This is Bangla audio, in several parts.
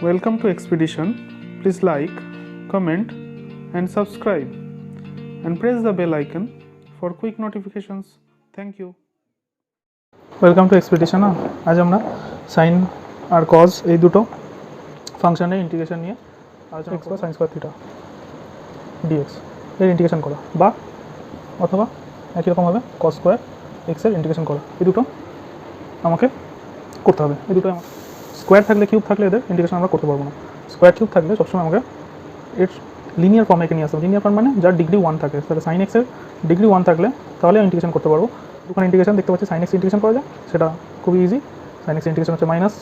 Welcome to Expedition. Please like, comment, and subscribe, and press the bell icon for quick notifications. Thank you. Welcome to Expedition. আজ আমরা সাইন আর কজ এই দুটো ফাংশনের ইন্টিগ্রেশন নিয়ে আলোচনা করব। সাইন স্কয়ার থিটা ডিএক্স এর ইন্টিগ্রেশন করা বা অথবা একই রকমভাবে কজ স্কয়ার এক্স এর ইন্টিগ্রেশন করা, এই দুটো আমাকে করতে হবে। এই দুটো স্কোয়ার থাকলে কিউব থাকলে এদের ইন্টিগ্রেশন আমরা করতে পারবো না। স্কোয়ার কিউব থাকলে সবসময় আমাকে এর লিনিয়ার ফর্মে নিয়ে আসতে হবে। লিনিয়ার ফর্ম মানে যার ডিগ্রি 1 থাকে, তাহলে সাইন এক্সের ডিগ্রি 1 থাকলে তাহলে ইন্টিগ্রেশন করতে পারবো। দুখানে ইন্টিগ্রেশন দেখতে পাচ্ছি, সাইন এক্স ইন্টিগ্রেশন করা যায়, সেটা খুবই ইজি। সাইন এক্স ইন্টিগ্রেশন হচ্ছে মাইনাস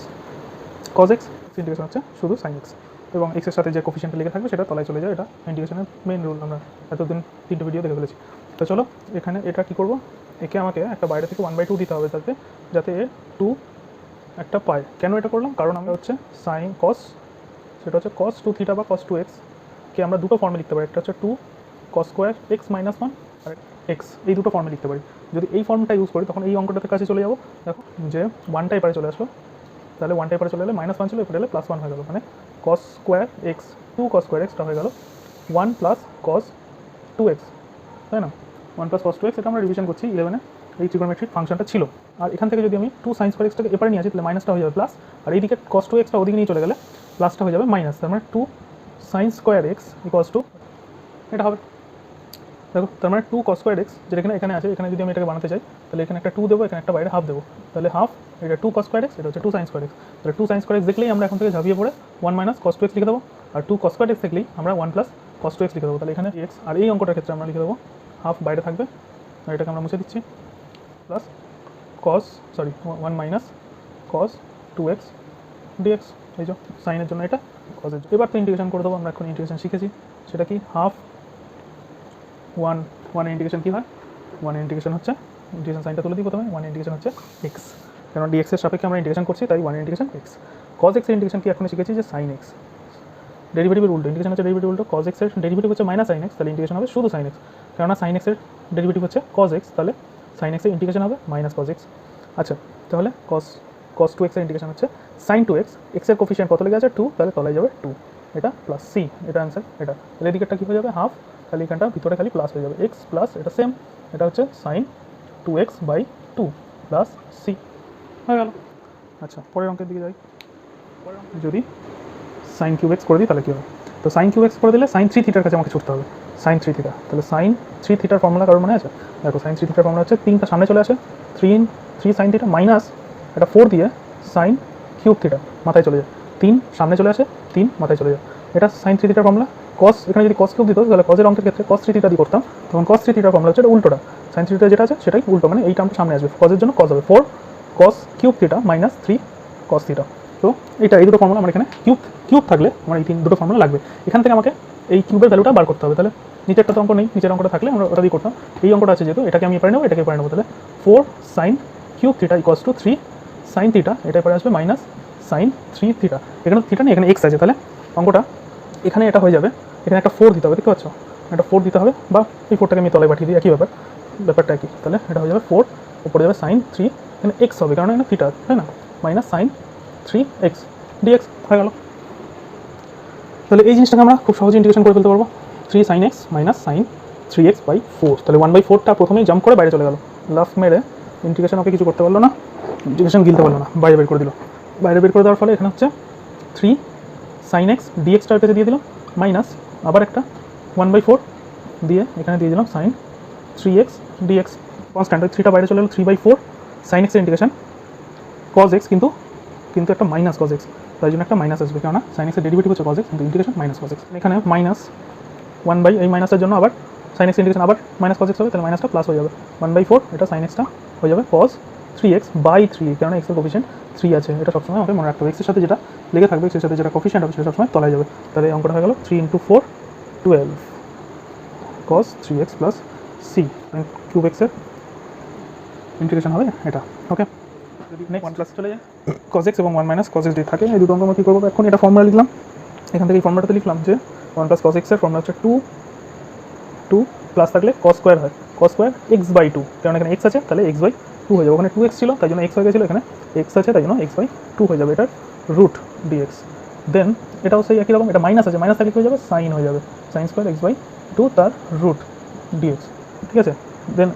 কজ এক্স, ইন্টিগ্রেশন হচ্ছে শুধু সাইন এক্স, এবং এক্সের সাথে যে কোফিশিয়েন্ট লেগে থাকবে সেটা তলায় চলে যায়। এটা ইন্টিগ্রেশনের মেইন রুল, আমরা এতদিন 3টে ভিডিও দেখে ফেলেছি। তো চলো এখানে এটা কী করবো, একে আমাকে একটা বাইরে থেকে 1/2 দিতে হবে যাতে এ 2 একটা পায়। কেন এটা করলাম, কারণ আমরা হচ্ছে সাইন কস, সেটা হচ্ছে কস 2 থিটা বা কস 2x কে আমরা দুটো ফর্মে লিখতে পারি। একটা হচ্ছে 2 কস স্কোয়ার এক্স মাইনাস 1 আর এক্স, এই দুটো ফর্মে লিখতে পারি। যদি এই ফর্মটা ইউজ করি তখন এই অঙ্কটাতে কাছে চলে যাবো। দেখো যে 1টা এপারে চলে আসলো, তাহলে 1টা এপারে চলে এলে -1 ছিল, এপারে এলে +1 হয়ে গেল। মানে কস square x 2 cos square extra হয়ে গেল 1 প্লাস কস 2x, তাই না? 1 প্লাস কস 2x, এটা আমরা রিভিশন করছি 11-এ, এই ট্রিগোনোমেট্রিক ফাংশনটা ছিল। আর এখান থেকে যদি আমি 2 সাইন স্কোয়ার এক্সটাকে এপারে নিয়ে আসি তাহলে মাইনাসটা হয়ে যাবে প্লাস, আর এইদিকে কস 2xটা ওদিকে নিয়ে চলে গেলে প্লাসটা হয়ে যাবে মাইনাস। তার মানে 2 sign square x equals to এটা হবে। দেখো তার মানে 2 কস স্কোয়ার এক্স যেটা এখানে আছে, এখানে যদি আমি এটাকে বানাতে চাই তাহলে এখানে একটা 2 দেবো, এখানে একটা বাইরে হাফ দেবো, তাহলে হাফ, এটা 2 কস স্কোয়ার এক্স, এটা হচ্ছে 2 সাইন স্কোয়ার এক্স। তাহলে 2 সাইন স্কোয়ার এক্স দেখলেই আমরা এখন থেকে ঝাঁপিয়ে পড়ে 1 মাইনাস কস 2x লিখে দেবো, আর 2 কস স্কোয়ার এক্স দেখলেই আমরা 1 প্লাস কস 2x লিখে দেবো। তাহলে এখানে এক্স, আর এই অঙ্কটার ক্ষেত্রে আমরা লিখে দেবো হাফ বাইরে থাকবে, আর এটাকে আমরা মুছে দিচ্ছি, plus cos 1 minus cos 2x dx, এই যে সাইনের জন্য এটা কজের জন্য। এবার তো ইন্টিগ্রেশন করে দেবো। আমরা এখন ইন্টিগ্রেশন শিখেছি, সেটা কি হাফ 1 ইন্টিগ্রেশন কী হয়, 1 ইন্টিগ্রেশন হচ্ছে, ইন্টিগ্রেশন সাইনটা তুলে দিই প্রথমে, 1 ইন্টিগ্রেশন হচ্ছে এক্স, কারণ ডিএক্সের সাপেক্ষে আমরা ইন্টিগ্রেশন করছি, তাই 1 ইন্টিগ্রেশন এক্স। কজ এক্সের ইন্টিগ্রেশন কি এখন শিখেছি যে সাইন এক্স, ডেরিভেটিভের উল্টো, ইন্টিগ্রেশন হচ্ছে ডেরিভেটিভ উল্টো। কজ এক্সের ডেরিভেটিভ হচ্ছে মাইনাস সাইন এক্স, তাহলে ইন্টিগ্রেশন হবে শুধু সাইন এক্স, কেননা সাইন এক্সের ডেরিভেটিভ হচ্ছে কজ এক্স, তাহলে সাইন এক্সের ইন্টিগ্রেশন হবে মাইনাস কজ এক্স। আচ্ছা, তাহলে কস 2x এর ইন্টিগ্রেশন হচ্ছে সাইন 2x, এক্সের কোফিশিয়েন্ট কত লেগে আছে 2, তাহলে তলায় যাবে 2, এটা প্লাস সি, এটা অ্যান্সার। এটা তাহলে এদিকেরটা কী হয়ে যাবে হাফ, খালি এখানটা ভিতরে খালি প্লাস হয়ে যাবে এক্স প্লাস এটা সেম, এটা হচ্ছে সাইন 2x/2 প্লাস সি হয়ে গেল। আচ্ছা, পরের অঙ্কের দিকে যাই। যদি সাইন কিউব এক্স করে দিই তাহলে কী হবে, তো সাইন কিউব এক্স করে দিলে সাইন 3 থিটার কাছে আমাকে ছুটতে হবে, সাইন 3 থিটা। তাহলে সাইন 3 থিটার ফর্মুলা কারণ মনে আছে? দেখো সাইন 3 থিটার ফর্মুলা হচ্ছে 3টা সামনে চলে আসে, 3 সাইন থিটা মাইনাস এটা 4 দিয়ে সাইন কিউব থিটা মাথায় চলে যায়, 3 সামনে চলে আসে, 3 মাথায় চলে যায়, এটা সাইন 3 থিটার ফর্মুলা। কস, এখানে যদি কস কিউব দিত তাহলে কজের অঙ্কের ক্ষেত্রে কস 3 থিটা দিয়ে করতাম, তখন কস 3 থিটার ফর্মুলা হচ্ছে এটা উল্টোটা, সাইন 3 থিটা যেটা আছে সেটাই উল্টো, মানে এই টার্মটা সামনে আসবে, কজের জন্য কজ হবে 4 cos cube theta minus 3 cos theta. তো এটা এই দুটো ফর্মুলা আমার এখানে কিউব থাকলে আমার এই দুটো ফর্মুলা লাগবে। এখান থেকে আমাকে এই কিউবের ভ্যালুটা বার করতে হবে। তাহলে নিচেরটা তো অঙ্ক নেই, নিচের অঙ্কটা থাকলে আমরা ওটা দিয়ে করতাম। এই অঙ্কটা আছে যেহেতু, এটাকে আমি এপারে নেবো, এটাকে এপারে নেবো, তাহলে 4 sine cube theta equals to 3 sine theta, এটা এপারে আসবে মাইনাস সাইন 3 থিটা। এখানে থিটা নেই, এখানে এক্স আছে, তাহলে অঙ্কটা এখানে এটা হয়ে যাবে, এখানে একটা 4 দিতে হবে, দেখতে পাচ্ছ, একটা 4 দিতে হবে, বা এই 4টাকে আমি তলায় পাঠিয়ে দিই, একই ব্যাপারটা একই। তাহলে এটা হয়ে যাবে 4, উপরে যাবে সাইন 3, এখানে এক্স হবে কারণ এখানে থিটা, তাই না, মাইনাস সাইন 3x ডিএক্স হয়ে গেল। তাহলে এই জিনিসটাকে আমরা খুব সহজে ইন্টিগ্রেশন করে ফেলতে পারবো, 3 sine x minus sine 3x/4, তাহলে 1/4টা প্রথমেই জাম্প করে বাইরে চলে গেল, লাফ মেরে ইন্টিগ্রেশন ওকে কিছু করতে পারলো না, ইন্টিগ্রেশন গিলতে পারলো না, বাইরে বের করে দিল। বাইরে বের করে দেওয়ার ফলে এখানে হচ্ছে 3 সাইন এক্স ডিএক্সটার পেতে দিয়ে দিলাম, মাইনাস আবার একটা 1/4 দিয়ে এখানে দিয়ে দিলাম সাইন 3x ডিএক্স, কনস্ট্যান্ট 3টা বাইরে চলে গেল, 3/4 সাইন এক্সের ইন্টিগ্রেশন কজ এক্স, কিন্তু একটা মাইনাস কজ এক্স, তাই জন্য একটা মাইনাস আসবে, কেননা সাইন এক্সের ডেরিভেটিভ হচ্ছে কজ এক্স, কিন্তু ইন্টিগ্রেশন মাইনাস কজ এক্স। এখানে মাইনাস 1 এই মাইনাসের জন্য আবার সাইন এক্স ইন্টিগ্রেশন আবার মাইনাস কজ এক্স হবে, তাহলে মাইনাসটা প্লাস হয়ে যাবে 1/4, এটা সাইন এক্সটা হয়ে যাবে কজ 3x/3, কারণ এক্সের কোফিশিয়েন্ট 3 আছে, এটা সবসময় আমাকে মনে রাখতে হবে, এক্সের সাথে যেটা লেগে থাকবে, এক্সের সাথে যেটা কোফিশিয়েন্ট হবে সেটা সবসময় তলায় যাবে। তাহলে এই অঙ্কটা হয়ে গেল 3 × 4 12 cos 3x plus C, cube এক্সের ইন্টিগ্রেশন হবে এটা। ওকে, যদি নেক্সট 1 প্লাস চলে যায় cos x এবং 1 মাইনাস cos x যদি থাকে, এই দুটো অঙ্ক আমরা কী করবো, এখন এটা ফর্মুলা লিখলাম, এখান থেকে এই ফর্মুলাটাতে লিখলাম যে 1 প্লাস cos x এর ফর্মুলা হচ্ছে 2 প্লাস থাকলে cos স্কোয়ার হয়, cos স্কোয়ার x/2, কারণ এখানে x আছে তাহলে x/2 হয়ে যাবে, ওখানে 2x ছিল তাই জন্য x হয়ে গেছিলো, এখানে x আছে তাই জন্য x/2 হয়ে যাবে, এটার রুট dx দেন এটাও সেই একই রকম, এটা মাইনাস আছে, মাইনাস থাকলে হয়ে যাবে সাইন হয়ে যাবে, sine square x by two তার রুট ডিএক্স, ঠিক আছে। দেন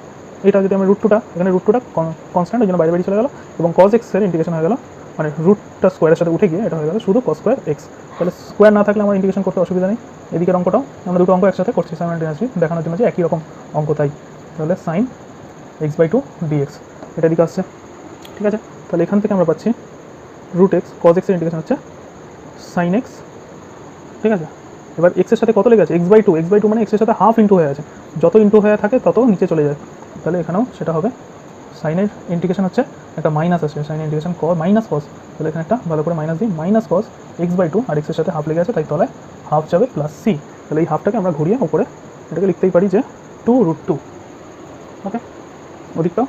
এটা যদি আমি রুট টুটা, এখানে রুট টুটা কনস্ট্যান্ট, ওই জন্য বাইরে বাইরে চলে গেল, এবং কজ এক্সের ইন্টিগ্রেশন হয়ে গেল, মানে রুটটা স্কোয়ারের সাথে উঠে গিয়ে এটা হয়ে গেল শুধু কস স্কোয়ার এক্স। তাহলে স্কোয়ার না থাকলে আমার ইন্টিগ্রেশন করতে অসুবিধা নেই। এদিকের অঙ্কটাও আমরা দুটো অঙ্ক একসাথে করছি সাইমালটেনিয়াসলি, দেখানোর জন্য যে একই রকম অঙ্ক তাই। তাহলে sine x by two dx এটা দিকে আসছে, ঠিক আছে। তাহলে এখান থেকে আমরা পাচ্ছি রুট এক্স, কজ এক্সের ইন্টিগ্রেশন হচ্ছে সাইন এক্স, ঠিক আছে। এবার এক্সের সাথে কত লেগে আছে, x by two, x by two মানে এক্সের সাথে হাফ ইন্টু হয়ে আছে, যত ইন্টু হয়ে থাকে তত নিচে চলে যায়। তাহলে এখানেও সেটা হবে, সাইনের ইন্টিগ্রেশন হচ্ছে একটা মাইনাস আছে, সাইনের ইন্টিগ্রেশন মাইনাস কস, তাহলে এখানে একটা ভালো করে মাইনাস দিই, minus cos x by two, আর এক্সের সাথে হাফ লেগে আছে তাই তলায় হাফ যাবে প্লাস সি। তাহলে এই হাফটাকে আমরা ঘুরিয়ে উপরে এটাকে লিখতেই পারি যে টু রুট টু, ওকে। ওদিকটাও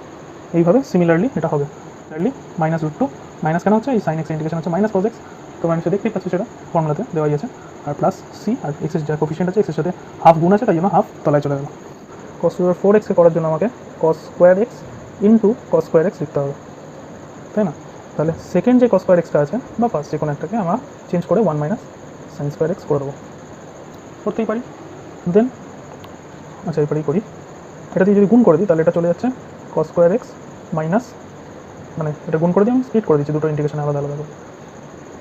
এইভাবে সিমিলারলি এটা হবে, similarly minus root two, minus কেন হচ্ছে এই সাইন এক্স ইন্টিগ্রেশন হচ্ছে মাইনাস কস এক্স, তোমরা নিশ্চয়ই দেখতেই পাচ্ছি সেটা ফর্মুলাতে দেওয়াই আছে, আর প্লাস সি, আর এক্সের যা কোফিশিয়েন্ট আছে এক্সের সাথে হাফ গুণ আছে তাই জন্য হাফ তলায় চলে গেল। কস স্কোয়ার ফোর এক্সকে করার জন্য আমাকে কস square x into cos square x লিখতে হবে, তাই না। তাহলে সেকেন্ড যে কস স্কোয়ার এক্সটা আছে বা ফার্স্ট যে কোনো একটাকে আমরা চেঞ্জ করে one minus sine square x করে দেবো, করতেই পারি। দেন আচ্ছা এবারেই করি, এটা দিয়ে যদি গুণ করে দিই তাহলে এটা চলে যাচ্ছে কস স্কোয়ার এক্স মাইনাস, মানে এটা গুণ করে দিয়ে আমি স্প্লিট করে দিচ্ছি দুটো ইন্টিগ্রেশন আলাদা আলাদা করে,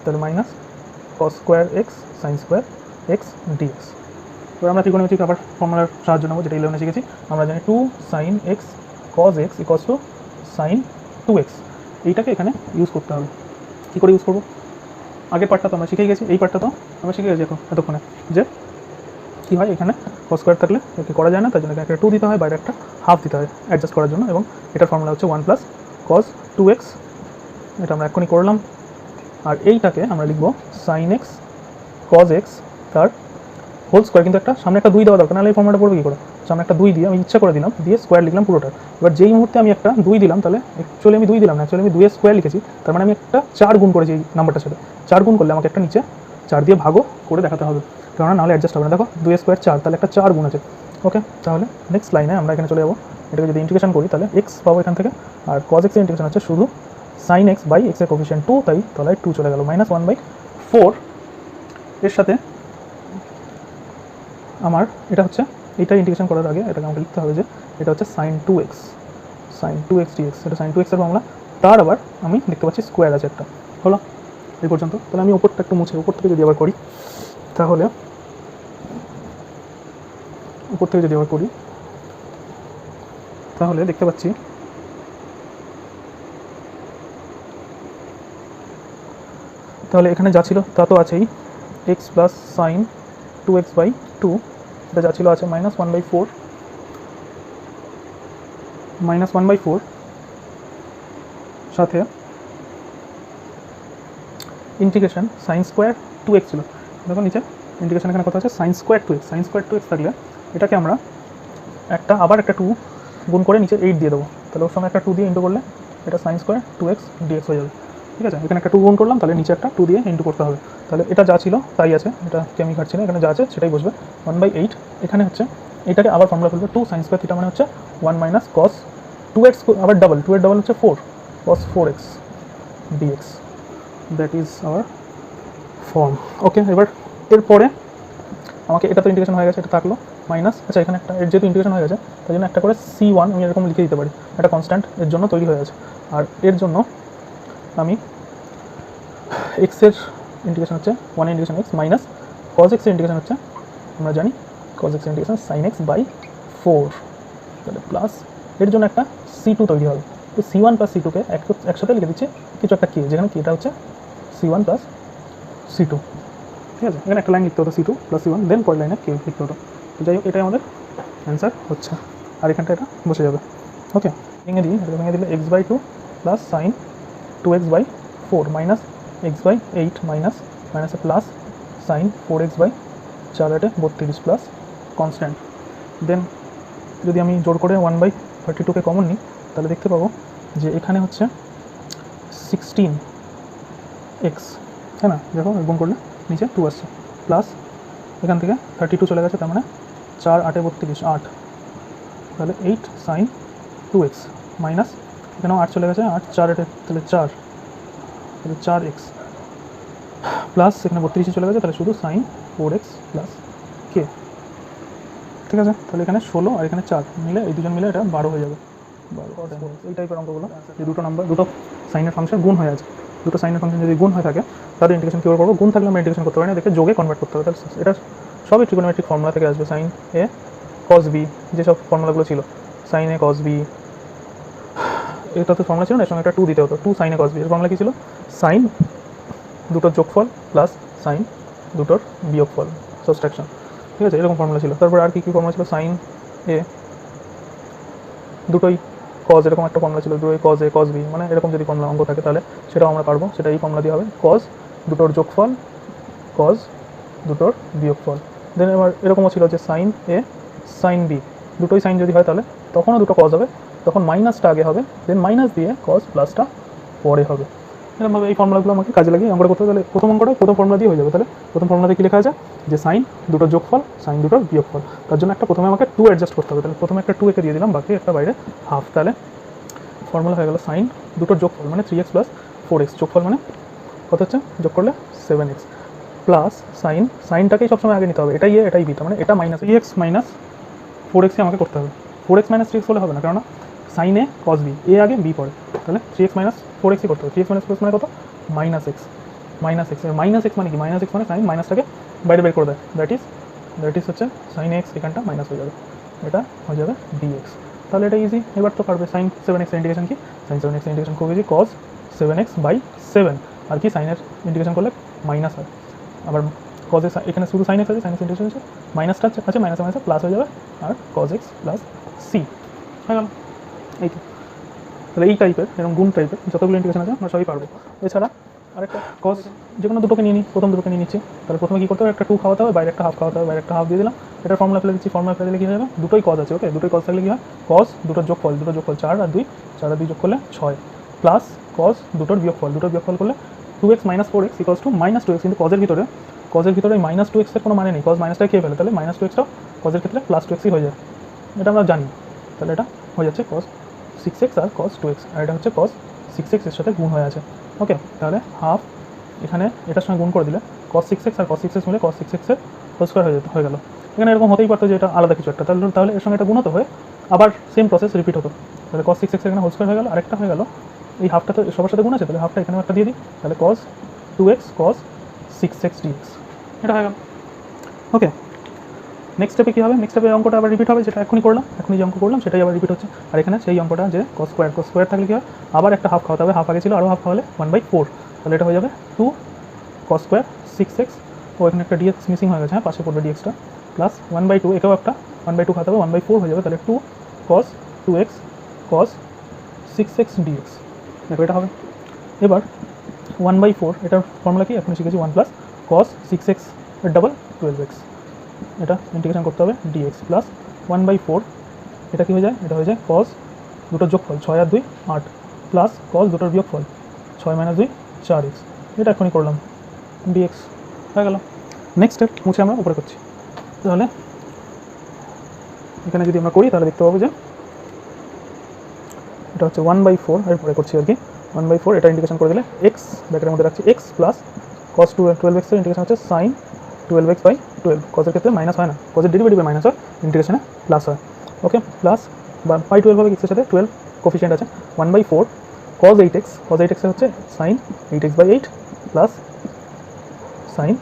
তাহলে minus cos square x sine square x dx. এবার আমরা ত্রিকোণমিতিক আবার ফর্মুলার সাহায্য নেবো, যেটা ইলেভেনে শিখেছি। আমরা জানি two sine x cos x equals two sine two x, এইটাকে এখানে ইউজ করতে হবে। কী করে ইউজ করবো, আগের পার্টটা তো আমরা শিখেই গেছি, এই পার্টটা তো আমরা শিখে গেছি এখন এতক্ষণে, যে কী হয় এখানে কস স্কোয়ার থাকলে একে করা যায় না, তার জন্য একটা টু দিতে হয়, বাইরে একটা হাফ দিতে হয় অ্যাডজাস্ট করার জন্য, এবং এটার ফর্মুলা হচ্ছে one plus cos two x, এটা আমরা এখনই করলাম। আর এইটাকে আমরা লিখবো সাইন এক্স কজ এক্স তার হোল স্কোয়ার, কিন্তু একটা সামনে একটা দুই দেওয়া দরকার, নাহলে এই ফর্মুলাটা পড়বে কী করে, সামনে একটা দুই দিয়ে আমি ইচ্ছা করে দিলাম, দিয়ে স্কোয়ার লিখলাম পুরোটা। এবার যেই মুহূর্তে আমি একটা দুই দিলাম, তাহলে অ্যাকচুয়ালি আমি দুই দিলাম না, অ্যাকচুয়ালি আমি দুইয়ের স্কোয়ার লিখেছি, তার মানে আমি একটা চার গুণ করেছি এই নাম্বারটার সাথে, চার গুণ করলে আমাকে একটা নিচে চার দিয়ে ভাগও করে দেখাতে হবে, কেননা নাহলে অ্যাডজাস্ট হবে না। দেখো দুইয়ের স্কোয়ার চার, তাহলে একটা চার গুণ আছে, ওকে। তাহলে নেক্সট লাইনে আমরা এখানে চলে যাবো, এটাকে যদি ইন্টিগ্রেশন করি তাহলে এক্স পাবো এখান থেকে, আর কজ এক্সের ইন্টিগ্রেশন হচ্ছে শুধু সাইন এক্স বাই এক্সের কোফিশিয়েন্ট টু, তাই তলায় টু চলে গেল, মাইনাস ওয়ান বাই ফোর। এর সাথে আমার এটা হচ্ছে, এইটা ইন্টিগ্রেশন করার আগে এটাকে আমাকে লিখতে হবে যে এটা হচ্ছে সাইন টু এক্স ডিএক্স, এটা সাইন টু এক্সের ফর্মুলা, তার আবার আমি দেখতে পাচ্ছি স্কোয়ার আছে একটা, হলো এই পর্যন্ত। তাহলে আমি উপরটা একটু মুছে, উপর থেকে যদি আবার করি তাহলে, উপর থেকে যদি আবার করি তাহলে দেখতে পাচ্ছি তাহলে এখানে যা ছিল তা তো আছেই, x plus sine two x by two, এটা যা ছিল আছে minus one by four, minus one by four, সাথে integration sine square two x ছিল, দেখো নিচে ইন্টিগ্রেশন এখানে কথা আছে sine square two x, sine square two x থাকলে এটাকে আমরা একটা আবার একটা টু গুণ করে নিচে এইট দিয়ে দেবো, তাহলে ওর সঙ্গে একটা টু দিয়ে ইন্টু করলে এটা sine square two x dx হয়ে যাবে, ঠিক আছে। এখানে একটা টু গুণ করলাম, তাহলে নিচে একটা টু দিয়ে ইন্টু করতে হবে, তাহলে এটা যা ছিল তাই আছে, এটাকে আমি ঘাটছি না, এখানে যা আছে সেটাই বসবে, ওয়ান বাই এইট। এখানে হচ্ছে এটাকে আবার ফর্মুলা খুলবে, টু সাইন স্কোয়ার থিটা মানে হচ্ছে one minus cos two x, আবার ডাবল, টু এর ডাবল হচ্ছে four, cos four x dx, that is our form, okay. এবার এরপরে আমাকে এটা তো ইন্টিগ্রেশন হয়ে গেছে, এটা থাকলো মাইনাস, আচ্ছা এখানে একটা এর যেহেতু ইন্টিগ্রেশন হয়ে গেছে তাই জন্য একটা করে সি ওয়ান আমি এরকম লিখে দিতে পারি, একটা কনস্ট্যান্ট এর জন্য তৈরি হয়ে গেছে। আর এর জন্য আমি এক্সের ইন্টিগ্রেশন হচ্ছে one integration x minus cos এক্সের ইন্টিগ্রেশন হচ্ছে আমরা জানি কজ এক্সের integration sine x by four, তাহলে প্লাস এর জন্য একটা সি টু তৈরি হবে, তো সি ওয়ান প্লাস সি টুকে একসাথে লিখে দিচ্ছে কিছু একটা কি, যেখানে কি এটা হচ্ছে C one plus C two, ঠিক আছে। এখানে একটা লাইন লিখতে হতো C two plus C one, then পরের লাইনে কে লিখতে হতো, যাই হোক এটাই আমাদের অ্যান্সার হচ্ছে, আর এখানটা এটা বসে যাবে, ওকে। ভেঙে দিই, এটা ভেঙে দিলে x by two plus sine two x by four minus x by eight minus মাইনাসে plus sine four x by চার আটে বত্রিশ প্লাস কনস্ট্যান্ট। দেন যদি আমি জোর করে ওয়ান বাই থার্টি টুকে কমন নিই তাহলে দেখতে পাবো যে এখানে হচ্ছে সিক্সটিন এক্স, তাই না, দেখো গুণ করলে নিচে টু আসছে, প্লাস এখান থেকে থার্টি টু চলে গেছে, তার মানে চার আটে বত্রিশ আট, তাহলে eight sine two x minus এখানেও আট চলে গেছে, আট চার আটে তাহলে চার, তাহলে চার এক্স প্লাস এখানে 32 চলে গেছে, তাহলে শুধু সাইন 4x প্লাস কে। ঠিক আছে, তাহলে এখানে 16 আর এখানে 4 মিলে এই দুজন মিলে এটা 12 হয়ে যাবে। 12 এই টাইপের অঙ্কগুলো যে দুটো নাম্বার, দুটো সাইনের ফাংশন গুণ হয়ে আছে, দুটো সাইনের ফাংশন যদি গুণ হয়ে থাকে তাহলে ইন্টিগ্রেশন কীভাবে করবো, গুণ থাকলে আমরা ইন্টিগ্রেশন করতে পারি না, দেখে যোগে কনভার্ট করতে হবে। তাহলে এটা সবই ট্রিগোনোমেট্রিক ফর্মুলা থেকে আসবে, সাইন এ কস বি, যেসব ফর্মুলাগুলো ছিল সাইন এ কস বি, এটা তো ফর্মুলা ছিল না, এর সঙ্গে একটা 2 দিতে হতো, 2 সাইন এ কস বি। এর ফর্মুলা কী ছিল, সাইন দুটোর যোগফল প্লাস সাইন দুটোর বিয়োগফল, সাবট্রাকশন। ঠিক আছে, এরকম ফর্মুলা ছিল। তারপর আর কী কী ফর্মুলা ছিল, সাইন এ দুটোই কজ, এরকম একটা ফর্মুলা ছিল, দুটোই কজ এ কজ বি, মানে এরকম যদি ফর্মুলা অঙ্ক থাকে তাহলে সেটাও আমরা পারবো, সেটা এই ফর্মুলা দিয়ে হবে, কজ দুটোর যোগফল কজ দুটোর বিয়োগফল। দেন এবার এরকমও ছিল যে সাইন এ সাইন বি, দুটোই সাইন যদি হয় তাহলে তখনও দুটো কজ হবে, তখন মাইনাসটা আগে হবে, দেন মাইনাস দিয়ে কজ প্লাসটা পরে হবে। এরকমভাবে এই ফর্মুলাগুলো আমাকে কাজে লাগিয়ে অঙ্কটা করতে হবে। তাহলে প্রথম অঙ্কটা প্রথম ফর্মুলা দিয়ে হয়ে যাবে। তাহলে প্রথম ফর্মুলাতে কী লেখা আছে, যে সাইন দুটোর যোগফল সাইন দুটোর বিয়োগফল, তার জন্য একটা প্রথমে আমাকে 2 অ্যাডজাস্ট করতে হবে। তাহলে প্রথমে একটা 2 একে দিয়ে দিলাম, বাকি একটা বাইরে হাফ। তাহলে ফর্মুলা হয়ে গেল সাইন দুটোর যোগফল মানে 3x প্লাস 4x, যোগফল মানে কত হচ্ছে, যোগ করলে 7x, প্লাস সাইনটাকেই সবসময় আগে নিতে হবে, এটাই এ এটাই বি, তার মানে এটা মাইনাস 3x মাইনাস 4xই আমাকে করতে হবে। 4x মাইনাস 3x হলে হবে না, কেননা সাইন এ কস বি, এ আগে বি পরে, তাহলে 3x মাইনাস 4xই করতে হবে। 3x মাইনাস 4x মানে কত, মাইনাস এক্স, মাইনাস এক্স মানে কি, মাইনাস এক্স মানে সাইন মাইনাসটাকে বাইরে বের করে দেয়, দ্যাট ইজ হচ্ছে সাইন এক্স, এখানটা মাইনাস হয়ে যাবে, এটা হয়ে যাবে ডিএক্স। তাহলে এটা ইজি, এবার তো পারবে। সাইন 7x ইন্টিগ্রেশন কি, সাইন 7x ইন্টিগ্রেশন খুব ইজি, কস 7x/7, আর কি সাইনের ইন্টিগ্রেশন করলে মাইনাস হয়, আবার কজে এখানে শুধু সাইন এক্স আছে, সাইন ইন্টিগ্রেশন আছে, মাইনাসটা আছে, মাইনাস মাইনাসে প্লাস হয়ে যাবে, আর কজ এক্স প্লাস সি হয়ে গেল। এই তো, তাহলে এই টাইপের এরকম গুণ টাইপের যতগুলো ইন্টিগ্রেশন আছে আমরা সবই পারবো। এছাড়া আরেকটা কজ, যে কোনো দুটোকে নিয়ে নিই, প্রথম দুটোকে নিয়ে নিচ্ছি, তাহলে প্রথমে কী করতে হবে, একটা 2 খাওয়াতে হবে, বাইরে একটা হাফ খাওয়াতে হবে, বাইরে একটা হাফ দিয়ে দিলাম, এটা ফর্মুলা ফেলে দিচ্ছি, ফর্মুলা ফেলে দিলে কী হবে, দুটোই কজ আছে, ওকে, দুটোই কজ থাকলে কী হয়, কজ দুটোর যোগফল 4 আর 2, 4 আর 2 যোগ করলে 6, প্লাস কজ দুটোর বিয়োগফল করলে 2x minus 4x equals to minus 2x, কিন্তু কজের ভিতরে মাইনাস 2x এর কোনো মানে নেই, কজ মাইনাসটা খেয়ে ফেলে, তাহলে মাইনাস 2xটাও কজের ক্ষেত্রে প্লাস 2xই হয়ে যায়, এটা আমরা জানি। তাহলে এটা হয়ে যাচ্ছে কজ 6x আর কজ 2x, আর এটা হচ্ছে কজ 6x এর সাথে গুণ হয়ে আছে, ওকে। তাহলে হাফ এখানে এটার সঙ্গে গুণ করে দিলে cos 6x আর cos 6x মিলে cos 6x এর হোল স্কোয়ার হয়ে গেল। এখানে এরকম হতেই পারতো যে এটা আলাদা কিছু একটা, তাহলে এর সঙ্গে এটা গুণ হতো, হয়ে আবার সেম প্রসেস রিপিট হতো, তাহলে cos 6x এখানে হোল স্কোয়ার হয়ে গেল, আরেকটা হয়ে গেল এই হাফটা তো সবার সাথে গুণ আছে, তাহলে হাফটা এখানেও একটা দিয়ে দিই, তাহলে cos 2x cos 6x dx, এটা হয়ে গেল, ওকে। নেক্সট স্টেপে কী হবে, নেক্সট স্টেপে অঙ্কটা আবার রিপিট হবে, যেটা এখনই যে অঙ্ক করলাম সেটাই আবার রিপিট হচ্ছে, আর এখানে সেই অঙ্কটা যে cos স্কোয়ার থাকলে কী হয়, আবার একটা হাফ খাওয়াতে হবে, হাফ আগে ছিল, আরও হাফ খাওয়ালে 1/4, তাহলে এটা হয়ে যাবে 2 cos স্কোয়ার 6x, ও এখানে একটা dx মিসিং হয়ে গেছে, হ্যাঁ পাশে পড়বে ডিএক্সটা, প্লাস 1/2, একেও একটা 1/2 খাওয়াতে হবে, 1/4 হয়ে যাবে, তাহলে 2 cos 2x cos 6x dx, দেখো এটা হবে। এবার 1/4 এটার ফর্মুলা কি এখনই শিখেছি, 1 প্লাস cos 6x এর ডাবল 12x, এটা ইন্টিগ্রেশন করতে হবে dx, প্লাস 1/4 এটা কী হয়ে যায়, এটা হয়ে যায় cos দুটোর যোগফল 6 আর 2 8, প্লাস cos দুটোর বিয়োগফল 6 - 2 4x, এটা এখনই করলাম dx হয়ে গেল। নেক্সট স্টেপ মুছে আমরা উপরে করছি, তাহলে এখানে যদি আমরা করি তাহলে দেখতে পাবো যে এটা হচ্ছে 1/4, এরপরে করছি আর কি 1/4, এটা ইন্টিগ্রেশন করে দিলে x ব্র্যাকেটের মধ্যে রাখছি x প্লাস cos 12x এর ইন্টিগ্রেশন হচ্ছে sin 12x/12, cos এর ক্ষেত্রে মাইনাস হয় না, cos এর ডেরিভেটিভে মাইনাস হয়, ইন্টিগ্রেশনে প্লাস হয়, ওকে, প্লাস বা 12 হবে, x এর সাথে 12 কোফিশিয়েন্ট আছে, 1/4 cos 8x এর হচ্ছে sin 8x/8 plus sin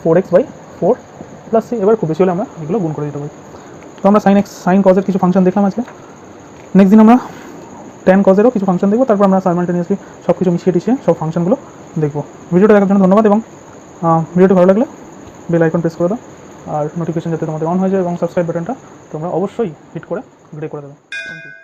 4x/4 plus c, এবার খুব বেশি হলে আমরা এগুলো গুণ করে দিতে পারি। তো আমরা sin cos এর কিছু ফাংশন দেখলাম আজকে, নেক্সট দিন আমরা tan cos এরও কিছু ফাংশন দেখবো, তারপর আমরা সাইমালটেনিয়াসলি সব কিছু মিশিয়ে টিশিয়ে সব ফাংশনগুলো দেখবো। ভিডিওটা দেখার জন্য ধন্যবাদ, এবং ভিডিওটি ভালো লাগলে বেল আইকন প্রেস করে দাও, আর নোটিফিকেশন যাতে তোমাদের অন হয়ে যায়, এবং সাবস্ক্রাইব বাটনটা তোমরা অবশ্যই হিট করে গ্রে করে দেবে। Thank you.